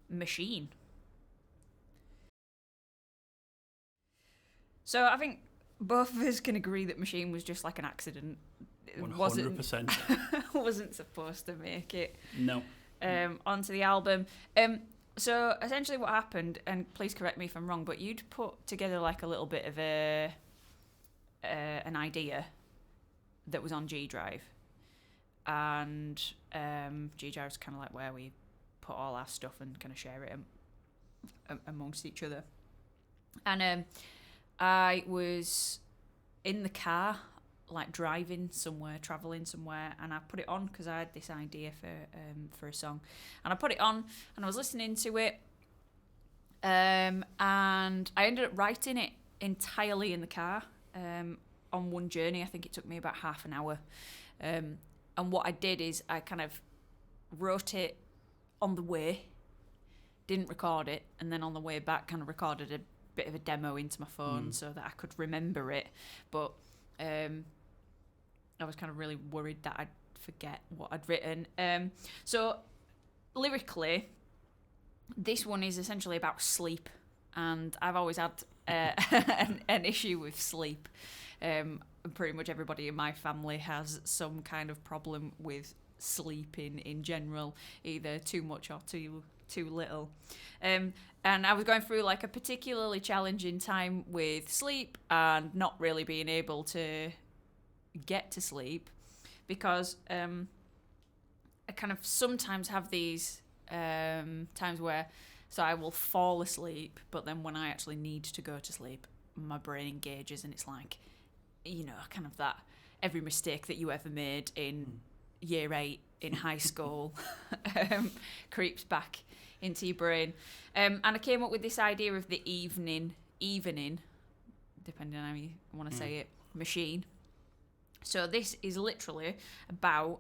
Machine. So I think both of us can agree that Machine was just like an accident. It 100%. wasn't supposed to make it No. onto the album. So essentially what happened, and please correct me if I'm wrong, but you'd put together like a little bit of an idea that was on G Drive. And G Drive's kind of like where we put all our stuff and kind of share it amongst each other. And I was in the car, like driving somewhere, travelling somewhere, and I put it on because I had this idea for a song. And I put it on, and I was listening to it, and I ended up writing it entirely in the car on one journey. I think it took me about half an hour. And what I did is I kind of wrote it on the way, didn't record it, and then on the way back kind of recorded a bit of a demo into my phone so that I could remember it. But I was kind of really worried that I'd forget what I'd written. So lyrically, this one is essentially about sleep, and I've always had an issue with sleep. Pretty much everybody in my family has some kind of problem with sleeping in general, either too much or too little. And I was going through like a particularly challenging time with sleep and not really being able to get to sleep because I kind of sometimes have these times where so I will fall asleep, but then when I actually need to go to sleep, my brain engages and it's like, you know, kind of that every mistake that you ever made in year 8 in high school creeps back into your brain. And I came up with this idea of the evening, depending on how you want to say it, machine. So this is literally about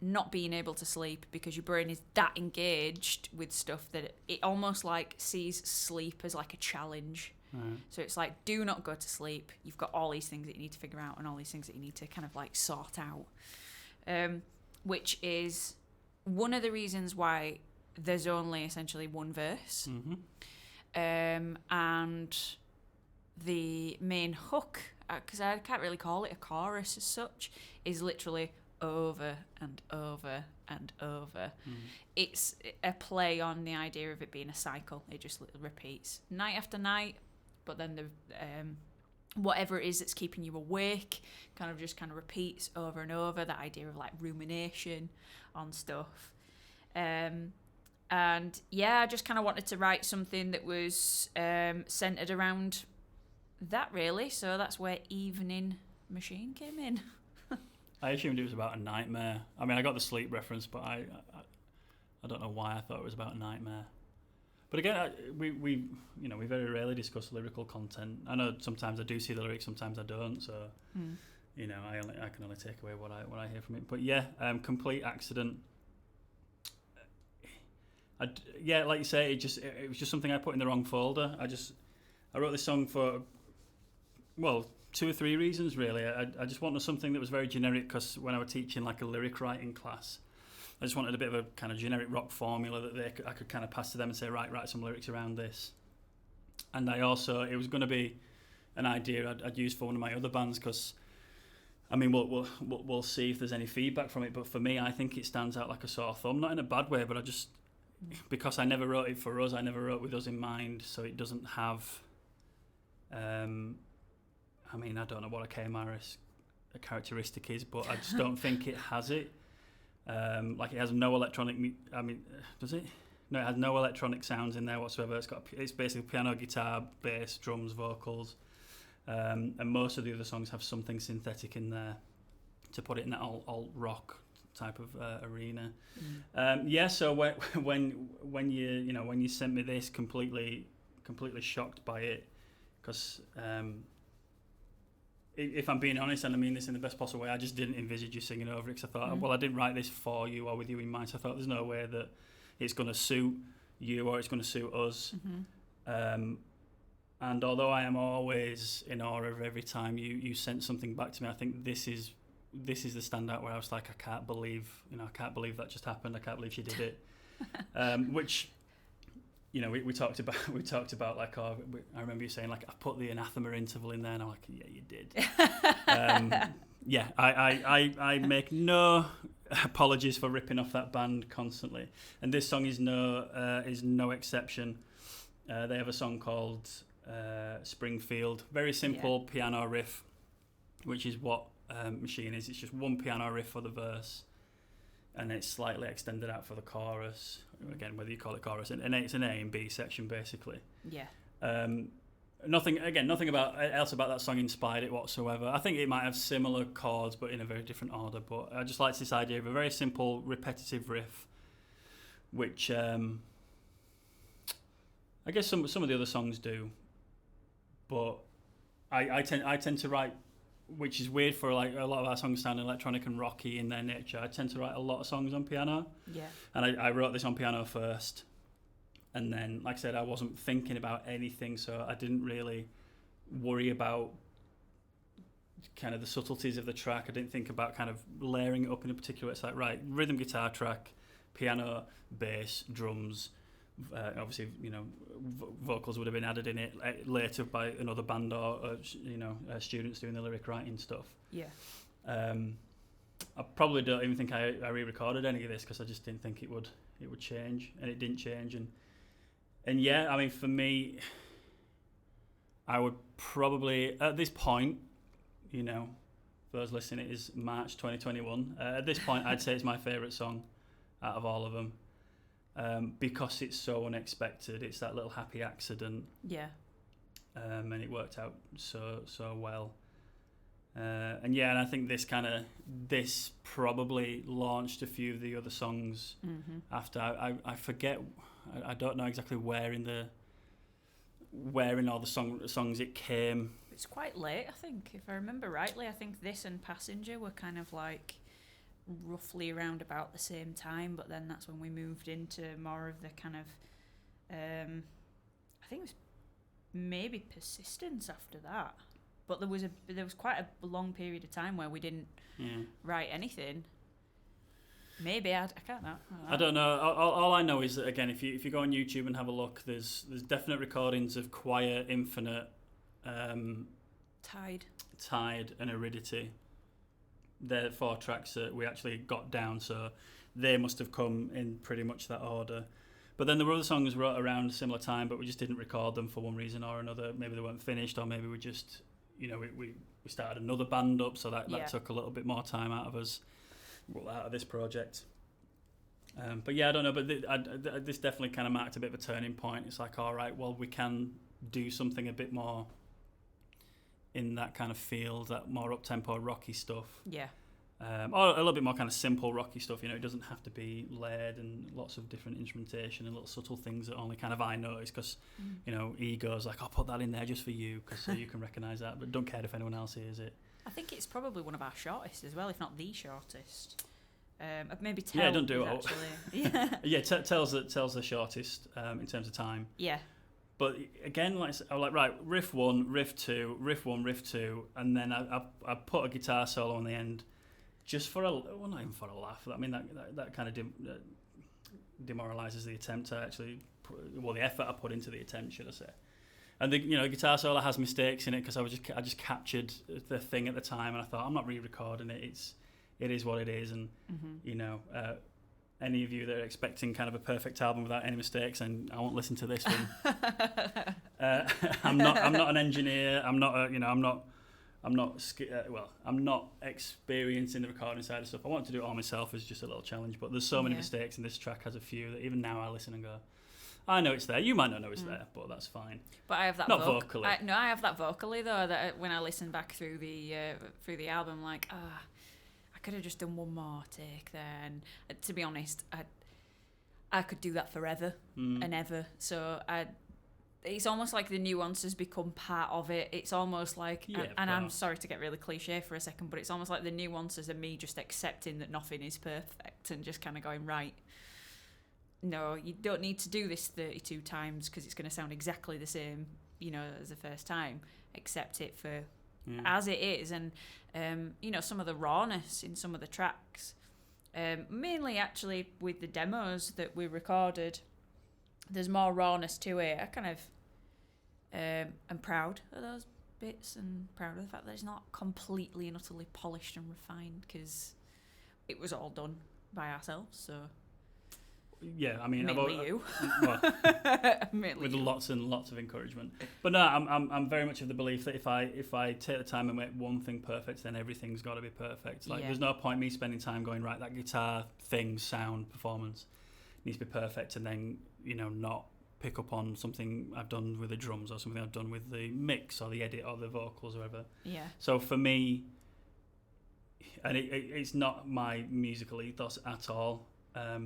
not being able to sleep because your brain is that engaged with stuff that it almost like sees sleep as like a challenge. Right. So it's like, do not go to sleep. You've got all these things that you need to figure out and all these things that you need to kind of like sort out. Which is one of the reasons why there's only essentially one verse. Mm-hmm. And the main hook, because I can't really call it a chorus as such, is literally over and over and over. Mm. It's a play on the idea of it being a cycle. It just repeats night after night, but then the whatever it is that's keeping you awake kind of repeats over and over. That idea of like rumination on stuff. And yeah, I just kind of wanted to write something that was centered around that really. So that's where Evening Machine came in. I assumed it was about a nightmare. I mean, I got the sleep reference, but I don't know why I thought it was about a nightmare. But again, we very rarely discuss lyrical content. I know sometimes I do see the lyrics, sometimes I don't. So you know, I can only take away what I hear from it. But yeah, complete accident. Like you say, it was just something I put in the wrong folder. I wrote this song for, well, 2 or 3 reasons really. I just wanted something that was very generic because when I was teaching like a lyric writing class, I just wanted a bit of a kind of generic rock formula that I could kind of pass to them and say, right, write some lyrics around this. And it was going to be an idea I'd use for one of my other bands because, I mean, we'll see if there's any feedback from it. But for me, I think it stands out like a sore thumb, not in a bad way, but because I never wrote it for us, I never wrote with us in mind, so it doesn't have. I mean, I don't know what a KMRS characteristic is, but I just don't think it has it. Like it has no electronic. I mean, does it? No, it has no electronic sounds in there whatsoever. It's basically piano, guitar, bass, drums, vocals, and most of the other songs have something synthetic in there to put it in that alt rock type of arena. So when you sent me this, completely shocked by it, because if I'm being honest, and I mean this in the best possible way, I just didn't envisage you singing over it because I thought, well, I didn't write this for you or with you in mind, so I thought there's no way that it's going to suit you or it's going to suit us. Mm-hmm. And although I am always in awe of every time you sent something back to me, I think this is the standout where I was like, I can't believe that just happened. I can't believe she did it. Which you know, we talked about like, I remember you saying like, I put the anathema interval in there, and I'm like, yeah, you did. Yeah, I make no apologies for ripping off that band constantly, and this song is no exception. They have a song called Springfield, very simple piano riff, which is what Machine is. It's just one piano riff for the verse, and it's slightly extended out for the chorus. Again, whether you call it chorus, and it's an A and B section basically. Yeah. Nothing else about that song inspired it whatsoever. I think it might have similar chords, but in a very different order. But I just like this idea of a very simple, repetitive riff, which I guess some of the other songs do. But I tend to write, which is weird for like a lot of our songs sound electronic and rocky in their nature. I tend to write a lot of songs on piano. Yeah. And I wrote this on piano first. And then, like I said, I wasn't thinking about anything, so I didn't really worry about kind of the subtleties of the track. I didn't think about kind of layering it up in a particular way. It's like, right, rhythm guitar track, piano, bass, drums. Obviously, you know, vocals would have been added in it later by another band or students doing the lyric writing stuff. Yeah. I probably don't even think I re-recorded any of this because I just didn't think it would change, and it didn't change. And yeah, I mean, for me, I would probably, at this point, you know, for those listening, it is March 2021. At this point, I'd say it's my favourite song out of all of them, because it's so unexpected. It's that little happy accident. Yeah. And it worked out so well. And I think this probably launched a few of the other songs after. I forget, I don't know exactly where in all the songs it came. It's quite late, I think, if I remember rightly. I think this and Passenger were kind of like roughly around about the same time, but then that's when we moved into more of the kind of, I think it was maybe Persistence after that. But there was quite a long period of time where we didn't write anything. Maybe I can't know. I don't know. All I know is that, again, if you go on YouTube and have a look, there's definite recordings of Quiet, Infinite, Tide, and Aridity. They're 4 tracks that we actually got down, so they must have come in pretty much that order. But then there were other songs wrote around a similar time, but we just didn't record them for one reason or another. Maybe they weren't finished, or maybe we just, you know, we started another band up, so that took a little bit more time out of us, out of this project. But yeah, I don't know, but this definitely kind of marked a bit of a turning point. It's like, all right, well, we can do something a bit more in that kind of field, that more up-tempo rocky stuff. Yeah. Or a little bit more kind of simple rocky stuff, you know, it doesn't have to be layered and lots of different instrumentation and little subtle things that only kind of I notice because, you know, ego's like, I'll put that in there just for you because so you can recognise that, but don't care if anyone else hears it. I think it's probably one of our shortest as well, if not the shortest. Maybe Tell. Yeah, don't do it. Yeah, Tell's the shortest in terms of time. Yeah. But again, I was like, right, riff 1, riff 2, riff 1, riff 2, and then I put a guitar solo on the end. Just for not even for a laugh. I mean, that kind of demoralises the attempt to actually, the effort I put into the attempt, should I say? And the guitar solo has mistakes in it because I just captured the thing at the time, and I thought I'm not re-recording it. It is what it is, and you know, any of you that are expecting kind of a perfect album without any mistakes, and I won't listen to this one. I'm not an engineer. I'm not experienced in the recording side of stuff. I want to do it all myself as just a little challenge, but there's so many mistakes, and this track has a few that even now I listen and go, I know it's there. You might not know it's there, but that's fine. But I have that not vocally. I have that vocally though. That when I listen back through the album, like I could have just done one more take there. And to be honest, I could do that forever and ever. So it's almost like the nuances become part of it. It's almost like, and I'm sorry to get really cliche for a second, but it's almost like the nuances are me just accepting that nothing is perfect and just kind of going, right, no, you don't need to do this 32 times because it's going to sound exactly the same, you know, as the first time. Accept it for as it is. And, you know, some of the rawness in some of the tracks, mainly actually with the demos that we recorded, there's more rawness to it. I kind of am proud of those bits and proud of the fact that it's not completely and utterly polished and refined, because it was all done by ourselves. So yeah, I mean, mainly you, well, mainly with you. lots and lots of encouragement. But no, I'm very much of the belief that if I take the time and make one thing perfect, then everything's got to be perfect. Like, there's no point me spending time going, right, that guitar thing, sound, performance needs to be perfect, and then, you know, not pick up on something I've done with the drums or something I've done with the mix or the edit or the vocals or whatever. Yeah. So for me, and it's not my musical ethos at all. I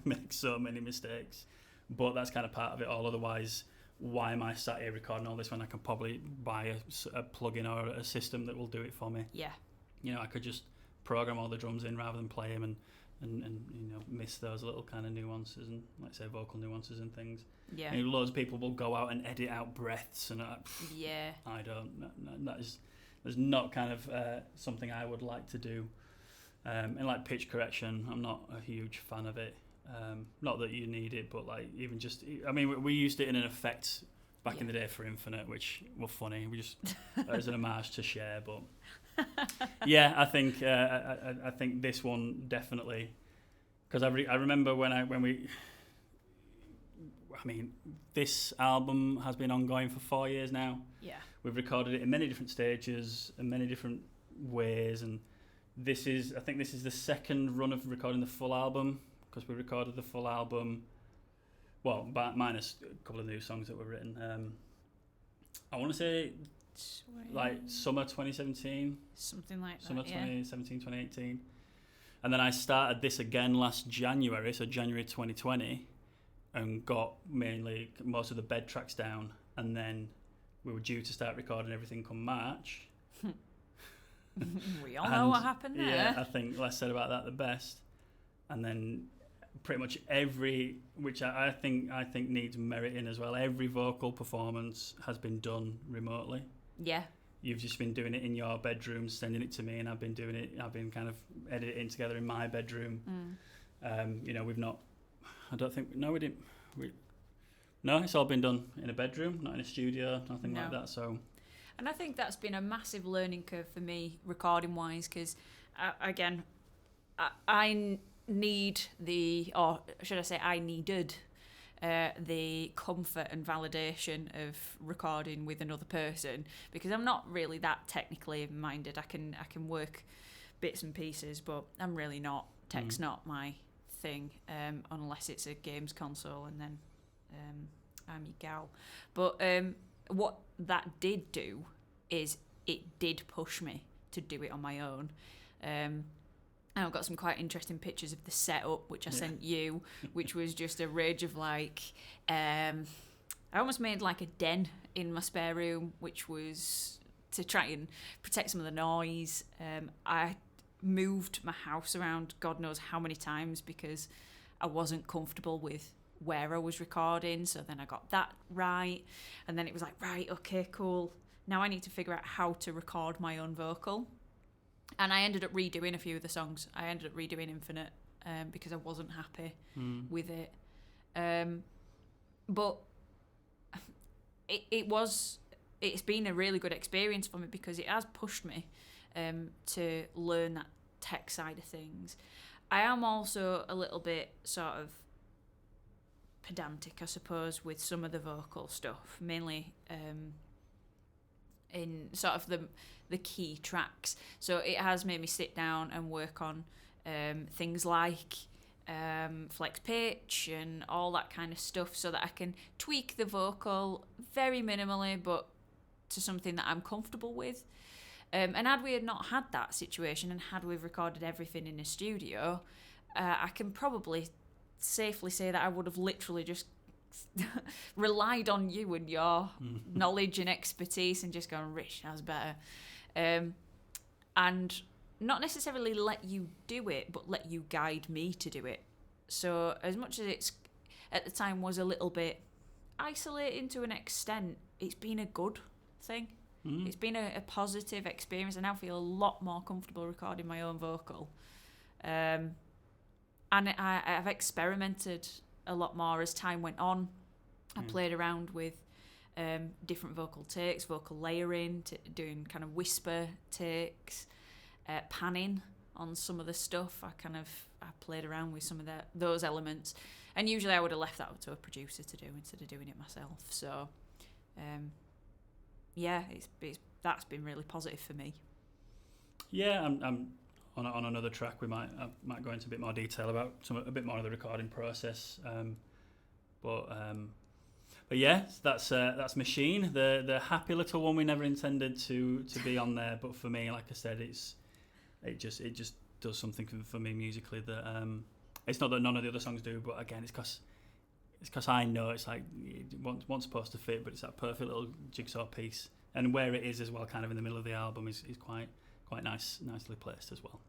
make so many mistakes, but that's kind of part of it all. Otherwise, why am I sat here recording all this when I can probably buy a plugin or a system that will do it for me? Yeah. You know, I could just program all the drums in rather than play them and you know, miss those little kind of nuances and, like I say, vocal nuances and things. Yeah. You know, loads of people will go out and edit out breaths and Yeah. I don't. That's not kind of something I would like to do. And like pitch correction, I'm not a huge fan of it. Not that you need it, but like even just, I mean, we used it in an effect back in the day for Infinite, which were funny. We just as an homage to Cher, but yeah, I think this one definitely, because I remember when we. I mean, this album has been ongoing for 4 years now. Yeah. We've recorded it in many different stages and many different ways, and I think this is the second run of recording the full album, because we recorded the full album, well, minus a couple of new songs that were written. I want to say like summer 2017, something like that. Summer 2017, 2018, and then I started this again last January, so January 2020. And got mainly most of the bed tracks down, and then we were due to start recording everything come March. We all know what happened there. Yeah, I think less said about that the best. And then pretty much every, which I think needs meriting as well, every vocal performance has been done remotely. Yeah. You've just been doing it in your bedroom, sending it to me, and I've been kind of editing together in my bedroom. You know, we've not. I don't think. No, we didn't. No, it's all been done in a bedroom, not in a studio, nothing like that. So, and I think that's been a massive learning curve for me, recording wise, because again, I need or should I say, I needed the comfort and validation of recording with another person, because I'm not really that technically minded. I can work bits and pieces, but I'm really not. Tech's not my thing, unless it's a games console, and then I'm your gal. But what that did do is it did push me to do it on my own. And I've got some quite interesting pictures of the setup, which I sent you, which was just a rage of like, I almost made like a den in my spare room, which was to try and protect some of the noise. I moved my house around God knows how many times because I wasn't comfortable with where I was recording. So then I got that right, and then it was like, right, okay, cool, now I need to figure out how to record my own vocal. And I ended up redoing a few of the songs. I ended up redoing Infinite because I wasn't happy with it. But it's been a really good experience for me, because it has pushed me to learn that tech side of things. I am also a little bit sort of pedantic, I suppose, with some of the vocal stuff, mainly in sort of the key tracks. So it has made me sit down and work on things like flex pitch and all that kind of stuff, so that I can tweak the vocal very minimally, but to something that I'm comfortable with. And had we not had that situation, and had we recorded everything in a studio, I can probably safely say that I would have literally just relied on you and your knowledge and expertise and just gone, Rich, that's better. And not necessarily let you do it, but let you guide me to do it. So as much as it's at the time was a little bit isolating to an extent, it's been a good thing. It's been a positive experience. I now feel a lot more comfortable recording my own vocal. And I've experimented a lot more as time went on. I played around with different vocal takes, vocal layering, doing kind of whisper takes, panning on some of the stuff. I played around with some of those elements, and usually I would have left that up to a producer to do instead of doing it myself. So, that's been really positive for me. Yeah, I'm on another track. I might go into a bit more detail about a bit more of the recording process. But yeah, that's Machine, the happy little one we never intended to be on there. But for me, like I said, it just does something for me musically that it's not that none of the other songs do, but again, it's because I know it's like it wasn't supposed to fit, but it's that perfect little jigsaw piece, and where it is as well, kind of in the middle of the album, is quite nicely placed as well.